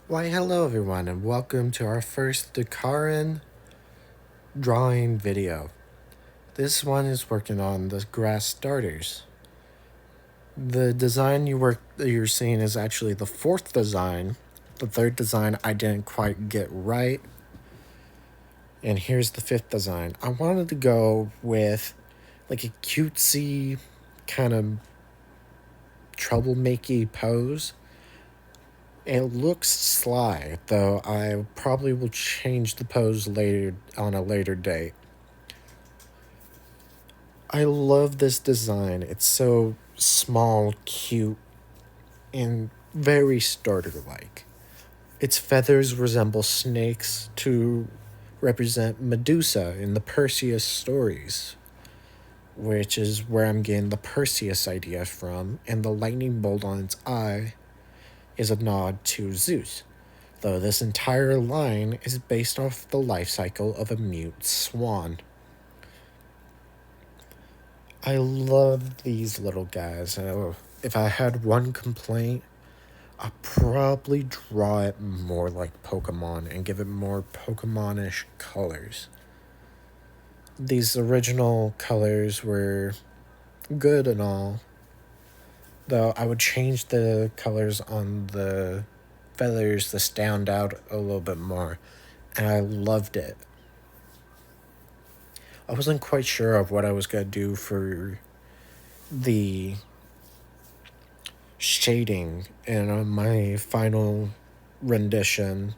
Why, hello everyone, and welcome to our first Dqaran drawing video. This one is working on the grass starters. The design you're seeing is actually the fourth design. The third design I didn't quite get right. And here's the fifth design. I wanted to go with like a cutesy kind of troublemaking pose. It looks sly, though I probably will change the pose later on a later date. I love this design. It's so small, cute, and very starter-like. Its feathers resemble snakes to represent Medusa in the Perseus stories, which is where I'm getting the Perseus idea from, and the lightning bolt on its eye is a nod to Zeus, though this entire line is based off the life cycle of a mute swan. I love these little guys. If I had one complaint, I'd probably draw it more like Pokemon and give it more Pokemon-ish colors. These original colors were good and all, though I would change the colors on the feathers to stand out a little bit more, and I loved it. I wasn't quite sure of what I was going to do for the shading, and on my final rendition,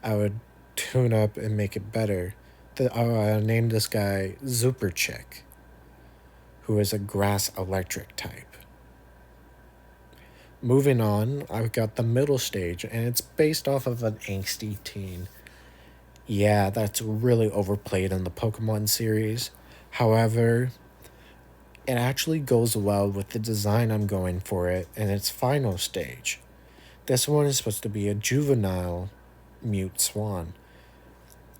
I would tune up and make it better. I named this guy Zooper Chick, who is a grass electric type. Moving on, I've got the middle stage, and it's based off of an angsty teen. Yeah, that's really overplayed in the Pokemon series. However, it actually goes well with the design I'm going for it in its final stage. This one is supposed to be a juvenile mute swan.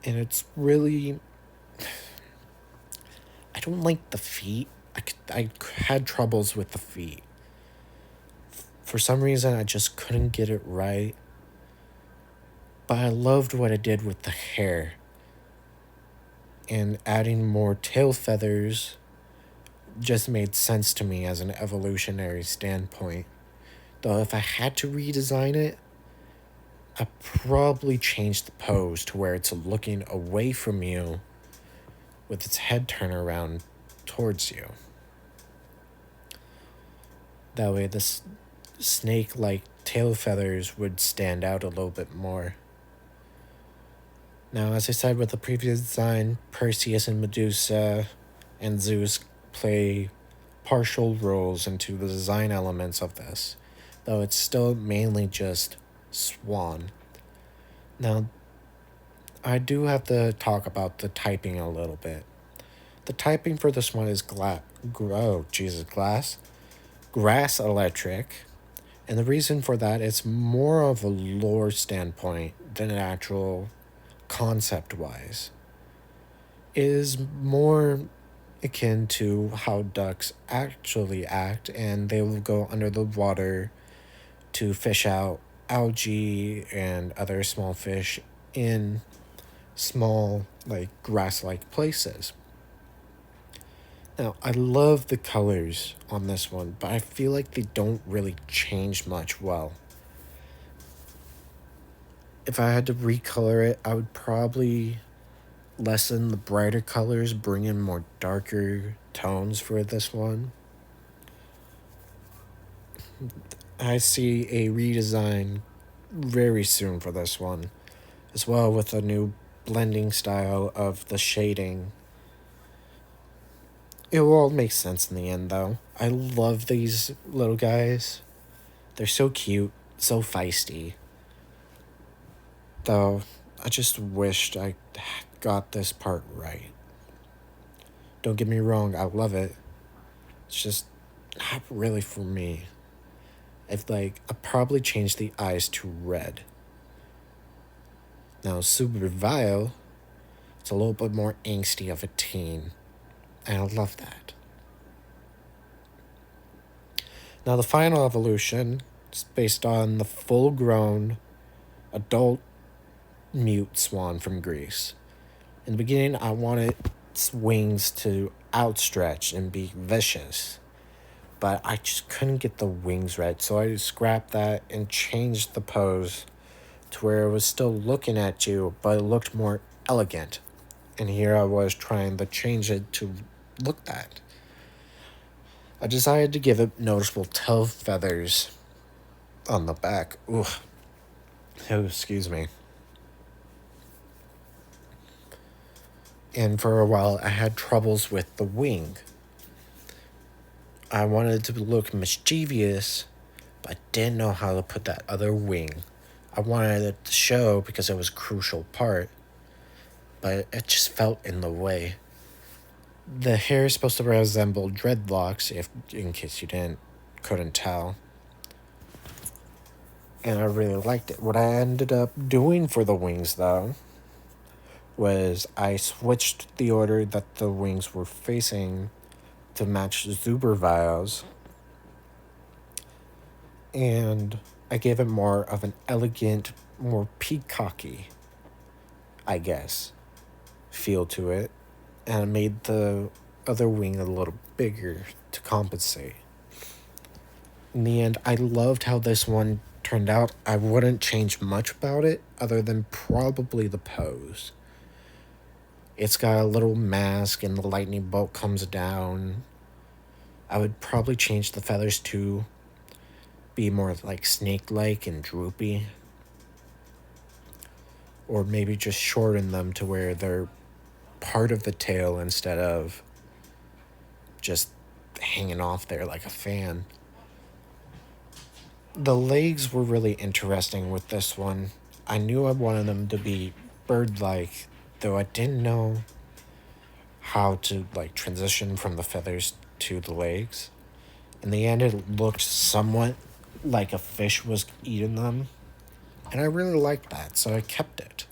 And it's really. I don't like the feet. I had troubles with the feet. For some reason, I just couldn't get it right. But I loved what it did with the hair. And adding more tail feathers just made sense to me as an evolutionary standpoint. Though if I had to redesign it, I'd probably change the pose to where it's looking away from you with its head turned around towards you. That way the snake-like tail feathers would stand out a little bit more. Now, as I said with the previous design, Perseus and Medusa and Zeus play partial roles into the design elements of this, though it's still mainly just swan. Now, I do have to talk about the typing a little bit. The typing for this one is glass electric, and the reason for that is more of a lore standpoint than an actual concept-wise. It is more akin to how ducks actually act, and they will go under the water to fish out algae and other small fish in small, like, grass-like places. Now, I love the colors on this one, but I feel like they don't really change much well. If I had to recolor it, I would probably lessen the brighter colors, bring in more darker tones for this one. I see a redesign very soon for this one, as well with a new blending style of the shading. It will all make sense in the end, though. I love these little guys. They're so cute, so feisty. Though, I just wished I got this part right. Don't get me wrong, I love it. It's just not really for me. I'd probably change the eyes to red. Now, Super Vile, it's a little bit more angsty of a teen. And I love that. Now, the final evolution is based on the full-grown adult mute swan from Greece. In the beginning, I wanted its wings to outstretch and be vicious, but I just couldn't get the wings right, so I scrapped that and changed the pose to where it was still looking at you, but it looked more elegant. And here I was trying to change it to look that. I decided to give it noticeable tail feathers on the back. Ooh, oh, excuse me. And for a while, I had troubles with the wing. I wanted it to look mischievous, but I didn't know how to put that other wing. I wanted it to show because it was a crucial part, but it just felt in the way. The hair is supposed to resemble dreadlocks, if in case you couldn't tell. And I really liked it. What I ended up doing for the wings, though, was I switched the order that the wings were facing to match Zubervile's, and I gave it more of an elegant, more peacocky, I guess, feel to it, and I made the other wing a little bigger to compensate. In the end, I loved how this one turned out. I wouldn't change much about it other than probably the pose. It's got a little mask and the lightning bolt comes down. I would probably change the feathers to be more like snake-like and droopy. Or maybe just shorten them to where they're part of the tail instead of just hanging off there like a fan. The legs were really interesting with this one. I knew I wanted them to be bird-like, though I didn't know how to transition from the feathers to the legs. In the end, it looked somewhat like a fish was eating them, and I really liked that, so I kept it.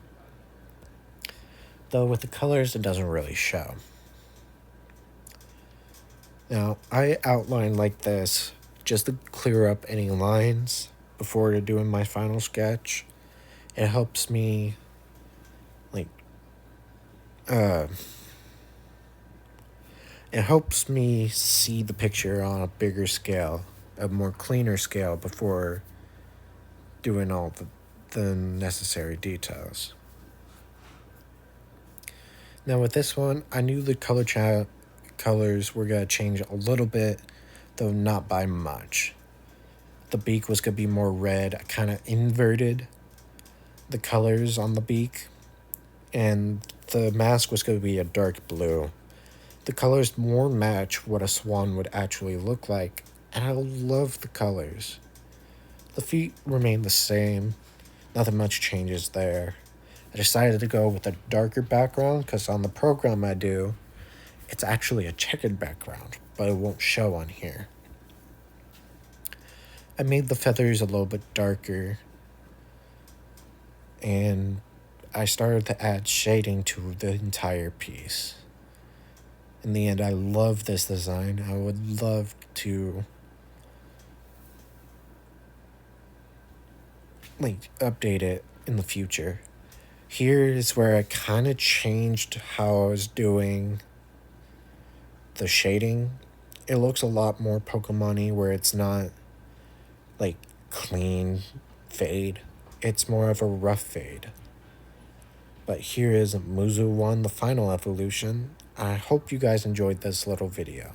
Though with the colors, it doesn't really show. Now, I outline like this just to clear up any lines before doing my final sketch. It helps me, it helps me see the picture on a bigger scale, a more cleaner scale before doing all the necessary details. Now with this one, I knew the colors were going to change a little bit, though not by much. The beak was going to be more red. I kind of inverted the colors on the beak, and the mask was going to be a dark blue. The colors more match what a swan would actually look like, and I love the colors. The feet remain the same. Nothing much changes there. I decided to go with a darker background because on the program I do, it's actually a checkered background, but it won't show on here. I made the feathers a little bit darker, and I started to add shading to the entire piece. In the end, I love this design. I would love to update it in the future. Here is where I kind of changed how I was doing the shading. It looks a lot more Pokemon-y, where it's not clean fade. It's more of a rough fade. But here is Muzu 1, the final evolution. I hope you guys enjoyed this little video.